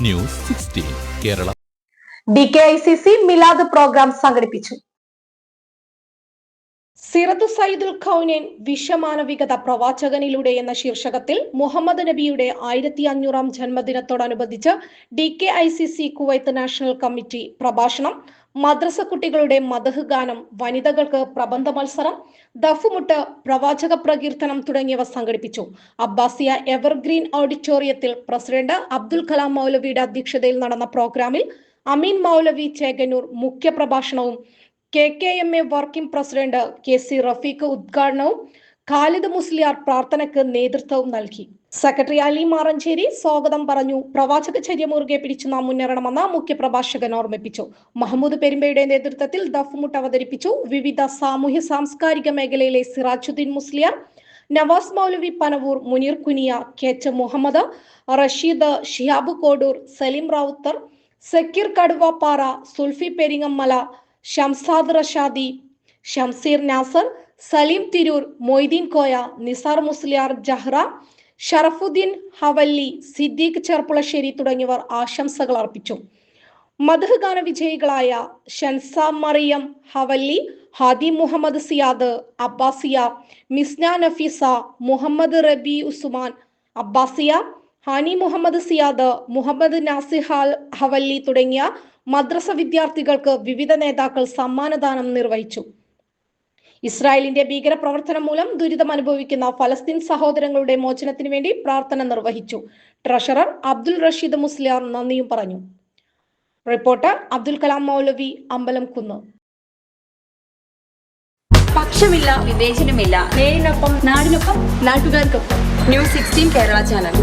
News 16 Kerala. DKICC Milad programme സംഘടിപ്പിച്ചു. സിറത്തു സയ്യിദുൽ ഖൗനൈൻ വിശ്വമാനവികത പ്രവാചകനിലൂടെ എന്ന ശീർഷകത്തിൽ മുഹമ്മദ് നബിയുടെ 1500-ാം ജന്മദിനത്തോടനുബന്ധിച്ച് DKICC കുവൈത്ത് നാഷണൽ കമ്മിറ്റി പ്രഭാഷണം, മദ്രസ കുട്ടികളുടെ മദ്ഹ് ഗാനം, വനിതകൾക്ക് പ്രബന്ധ മത്സരം, ദഫുമുട്ട്, പ്രവാചക പ്രകീർത്തനം തുടങ്ങിയവ സംഘടിപ്പിച്ചു. അബ്ബാസിയ എവർഗ്രീൻ ഓഡിറ്റോറിയത്തിൽ പ്രസിഡന്റ് അബ്ദുൽ കലാം മൗലവിയുടെ അധ്യക്ഷതയിൽ നടന്ന പ്രോഗ്രാമിൽ അമീൻ മൗലവി ചേകന്നൂർ മുഖ്യപ്രഭാഷണവും, KKMA working president KC Rafeeq ഉദ്ഘാടനവും, ഖാലിദ് മുസ്ലിയാർ പ്രാർത്ഥനയ്ക്ക് നേതൃത്വവും നൽകി. സെക്രട്ടറി അലി മാറഞ്ചേരി സ്വാഗതം പറഞ്ഞു. പ്രവാചക ചര്യ മുറുകെ പിടിച്ചു നാം മുന്നേറണമെന്ന് മുഖ്യപ്രഭാഷകൻ ഓർമ്മിപ്പിച്ചു. മഹമ്മൂദ് പെരുമ്പയുടെ നേതൃത്വത്തിൽ ദഫ്മുട്ട് അവതരിപ്പിച്ചു. വിവിധ സാമൂഹ്യ സാംസ്കാരിക മേഖലയിലെ സിറാജുദ്ദീൻ മുസ്ലിയാർ, നവാസ് മൗലവി പനവൂർ, മുനീർ കുനിയ, KH മുഹമ്മദ്, റഷീദ്, ഷിഹാബ് കോഡൂർ, സലീം റാവുത്തർ, സക്കീർ കടുവാപ്പാറ, സുൽഫി പെരിങ്ങമ്മല, ഷംസാദ് റഷാദി, ഷംസീർ നാസർ, സലീം തിരൂർ, മൊയ്തീൻ കോയ, നിസാർ മുസ്ലിയാർ, ജഹ്റ, ഷറഫുദ്ദീൻ ഹവല്ലി, സിദ്ദീഖ് ചെർപ്പുളശ്ശേരി തുടങ്ങിയവർ ആശംസകൾ അർപ്പിച്ചു. മദ്ഹ് ഗാന വിജയികളായ ഷൻസ മറിയം ഹവല്ലി, ഹാദി മുഹമ്മദ് സിയാദ്, അബ്ബാസിയ, മിസ്ന നഫീസ, മുഹമ്മദ് റബി ഉസ്മാൻ, അബ്ബാസിയ, ഹാനി മുഹമ്മദ് സിയാദ്, മുഹമ്മദ് നാസിർ ഹവല്ലി തുടങ്ങിയ മദ്രസ വിദ്യാർത്ഥികൾക്ക് വിവിധ നേതാക്കൾ സമ്മാനദാനം നിർവഹിച്ചു. ഇസ്രായേലിന്റെ ഭീകര പ്രവർത്തനം മൂലം ദുരിതം അനുഭവിക്കുന്ന ഫലസ്തീൻ സഹോദരങ്ങളുടെ മോചനത്തിന് വേണ്ടി പ്രാർത്ഥന നിർവഹിച്ചു. ട്രഷറർ അബ്ദുൽ റഷീദ് മുസ്ലിയാർ നന്ദിയും പറഞ്ഞു. റിപ്പോർട്ടർ അബ്ദുൽ കലാം മൗലവി, അമ്പലംകുന്ന്. പക്ഷമില്ല, വിവേചനമില്ല. നേരിനൊപ്പം, നാടിനൊപ്പം, നാട്ടുകാർക്കൊപ്പം. News 16 Kerala channel.